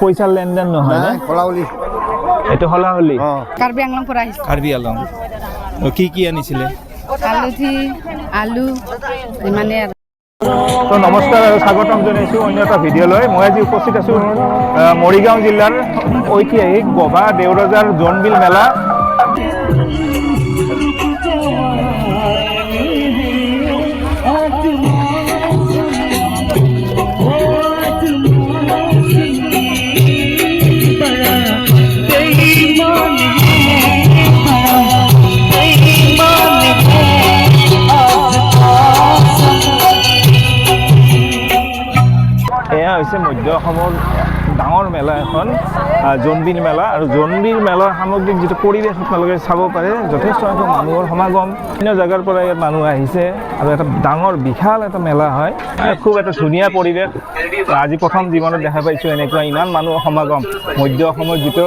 পইচাৰ লেনদেন নহয় না হলাউলি এইটো হলাহলি কাৰ্বি আংলং পৰা আহিছে কাৰ্বি আলং কি আনিছিলে আলুঠি আলু ইমানে আৰু তো নমস্কাৰ আৰু স্বাগতম জনাইছোঁ অন্য এটা ভিডিঅ'লৈ মই আজি উপস্থিত আছোঁ মৰিগাঁও জিলাৰ ঐতিহাসিক গবা দেওৰজাৰ জোনবিল মেলা এয়া হৈছে মধ্য অসমৰ ডাঙৰ মেলা এখন জোনবিল মেলা আৰু জোনবিল মেলাৰ সামগ্ৰিক যিটো পৰিৱেশ আপোনালোকে চাব পাৰে যথেষ্ট সংখ্যক মানুহৰ সমাগম বিভিন্ন জেগাৰ পৰা ইয়াত মানুহ আহিছে আৰু এটা ডাঙৰ বিশাল এটা মেলা হয় খুব এটা ধুনীয়া পৰিৱেশ আজি প্ৰথম জীৱনত দেখা পাইছোঁ এনেকুৱা ইমান মানুহৰ সমাগম মধ্য অসমৰ যিটো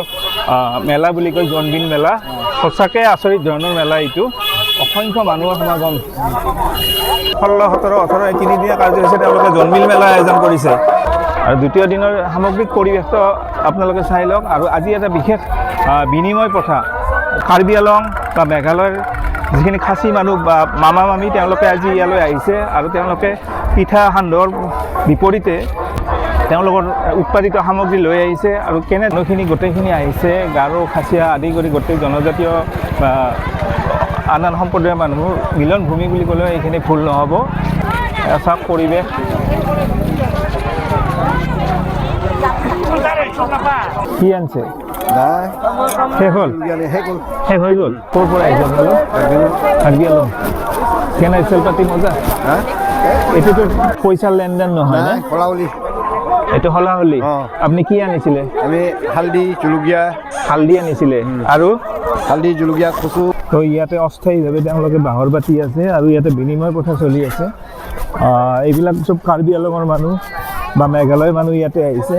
মেলা বুলি কয় জোনবিল মেলা সঁচাকৈ আচৰিত ধৰণৰ মেলা এইটো অসংখ্য মানুহৰ সমাগম 16, 17, 18 এই তিনিদিনীয়া কাৰ্যসূচীৰে তেওঁলোকে জোনবিল মেলা আয়োজন কৰিছে আৰু দ্বিতীয় দিনৰ সামগ্ৰিক পৰিৱেশটো আপোনালোকে চাই লওক আৰু আজি এটা বিশেষ বিনিময় প্ৰথা কাৰ্বি আলং বা মেঘালয়ৰ যিখিনি খাচী মানুহ বা মামা মামী তেওঁলোকে আজি ইয়ালৈ আহিছে আৰু তেওঁলোকে পিঠা সান্দহৰ বিপৰীতে তেওঁলোকৰ উৎপাদিত সামগ্ৰী লৈ আহিছে আৰু কেনে মানুহখিনি গোটেইখিনি আহিছে গাৰো খাচীয়া আদি কৰি গোটেই জনজাতীয় বা আন আন সম্প্ৰদায়ৰ মানুহৰ মিলন ভূমি বুলি ক'লেও এইখিনি ভুল নহ'ব চাওক পৰিৱেশ কি আনছে শেষ হৈ গ'ল ক'ৰ পৰা আহিছে আপোনালোক কাৰ্বি আলং কেনে চেল পাতি মজা এইটোতো পইচাৰ লেনদেন নহয় না হলাউলি এইটো হলাহলি আপুনি কি আনিছিলে আমি হালদি জলকীয়া হালদি আনিছিলে আৰু হালদি জলকীয়া কচু তো ইয়াতে অস্থায়ীভাৱে তেওঁলোকে বাঁহৰ বাতি আছে আৰু ইয়াতে বিনিময় প্ৰথা চলি আছে এইবিলাক চব কাৰ্বি আলঙৰ মানুহ বা মেঘালয়ৰ মানুহ ইয়াতে আহিছে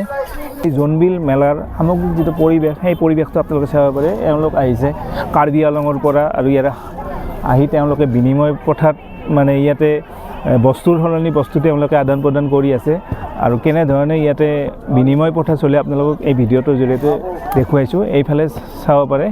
এই জোনবিল মেলাৰ সামগ্ৰিক যিটো পৰিৱেশ সেই পৰিৱেশটো আপোনালোকে চাব পাৰে এওঁলোক আহিছে কাৰ্বি আলঙৰ পৰা আৰু ইয়াত আহি তেওঁলোকে বিনিময় প্ৰথাত মানে ইয়াতে বস্তুৰ সলনি বস্তু তেওঁলোকে আদান প্ৰদান কৰি আছে আৰু কেনেধৰণে ইয়াতে বিনিময় প্ৰথা চলে আপোনালোকক এই ভিডিঅ'টোৰ জৰিয়তে দেখুৱাইছোঁ এইফালে চাব পাৰে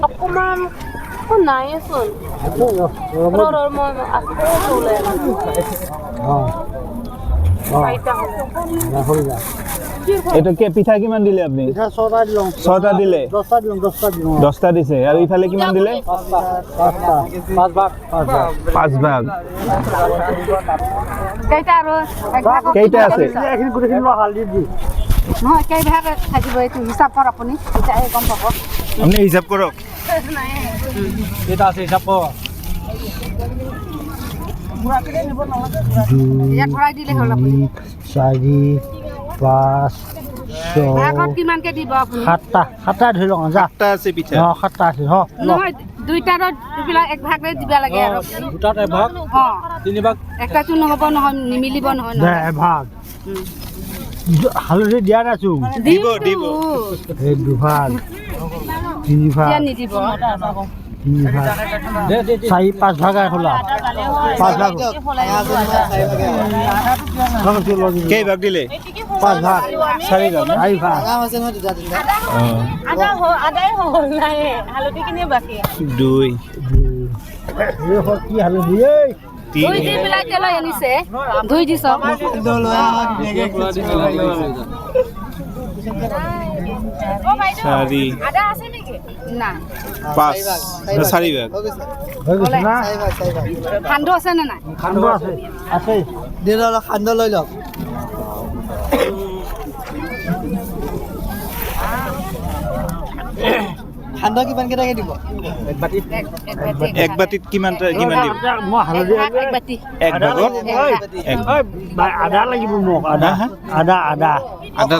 অকমান নাই চোন এইটো কে পিঠা কিমান দিলে আপুনি 6টা দিলে 10টা দিছে আৰু ইফালে কিমান দিলে 5 ভাগ কেইটা আছে নহয় কেই ভাগ থাকিব এইটো হিচাপ কৰ আপুনি এতিয়া গম পাব আপুনি হিচাপ কৰক এটা আছে হিচাপ কৰ ইয়াত ভৰাই দিলে হ'ল আপুনি 4 5 6 ভাগত কিমানকে দিব আপুনি 7টা ধৰি লওক 7টা আছে পিঠা 7টা আছে নহয় দুইটাৰ দুবিলাক এক ভাগৰে দিব লাগে আৰু দুটাত এক ভাগ 3 ভাগ একটাটো নহ'ব নহয় নিমিলিব নহয় এক ভাগ হালধি দিয়া নাছোঁ দিব এই দুভাগ 3 ভাগ নিদিব 4 5 ভাগ খোলা 5 ভাগ কেই ভাগ দিলে 5 ভাগ 4 ভাগ 4 ভাগ দুই কি হালধি ধুই দি পেলাই তেলৈ আনিছে ধুই দিছ 4 না 5 4 ভাগ সান্দহ আছে নে নাই সান্দহ আছে সান্দহ লৈ লওক সান্দহ কিমান কেইটাকে দিব এক বাটিত কিমান দিব মই হালধি এক ভাগত আদা লাগিব মোক আদা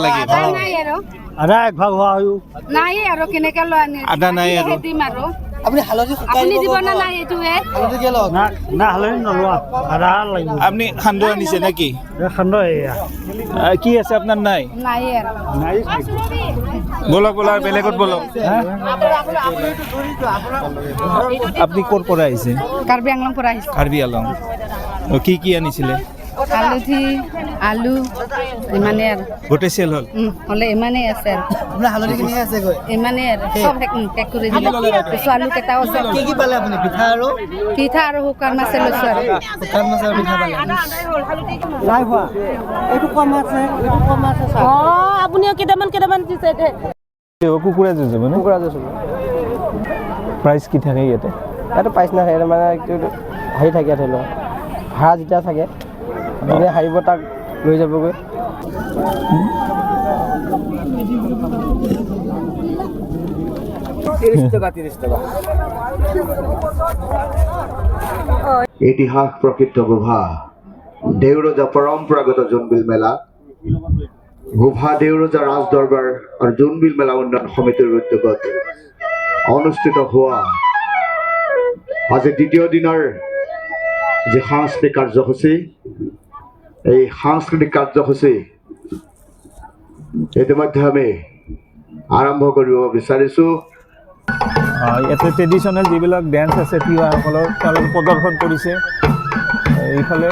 লাগিব নাই আৰু আদা এক ভাগ হোৱা নাই আৰু কেনেকৈ লৈ আনি আদা নাই আৰু দিম আৰু আপুনি হালধি শুকাই আপুনি দিব দিব না ক'ব। নাই এইটোৱে হালধি কিয় লওক না হালধি নলোৱা আধা লাগিব আপনি সান্দহ আনিছে নাকি সান্দহ এয়া কি আছে আপনার নাই নাই আৰু নাই বলক বলক বেলেগত বলক আপনি ক'ৰ পৰা আহিছে কাৰ্বি আংলং পৰা আহিছোঁ কাৰ্বি আলং কি আনিছিলে হালধি আলু ইমানেই আৰু গোটেই চেল হ'ল হ'লে ইমানেই আছে আৰু আপোনাৰ হালধি কিনি আছে গৈ ইমানেই আৰু চব পেক কৰি দিলে কচু আলু কেইটাও আছে কি পালে আপুনি পিঠা আৰু পিঠা আৰু শুকান মাছে লৈছোঁ আৰু শুকান মাছৰ পিঠা পালে নাই হোৱা এইটো কম আছে এইটো কম আছে অঁ আপুনিও কেইটামান দিছে দে কুকুৰা যুঁজ মানে কুকুৰা দিছোঁ প্ৰাইচ কি থাকে ইয়াতে এইটো পাইছ নাথাকে মানে হেৰি থাকে ধৰি লওক ভাড়া যেতিয়া থাকে যোনে হাৰিব তাক লৈ যাবগৈ ইতিহাস প্ৰকৃত গোভা দেউৰজা পৰম্পৰাগত জোনবিল মেলা গোভা দেউৰজা ৰাজ দৰবাৰ আৰু জোনবিল মেলা উন্নয়ন সমিতিৰ উদ্যোগত অনুষ্ঠিত হোৱা আজি দ্বিতীয় দিনৰ যে সাংস্কৃতিক কাৰ্যসূচী এই সাংস্কৃতিক কাৰ্যসূচী ইতিমধ্যে আমি আৰম্ভ কৰিব বিচাৰিছোঁ ইয়াতে ট্ৰেডিশ্যনেল যিবিলাক ডেন্স আছে তিৱাসকলৰ তেওঁলোকে প্ৰদৰ্শন কৰিছে এইফালে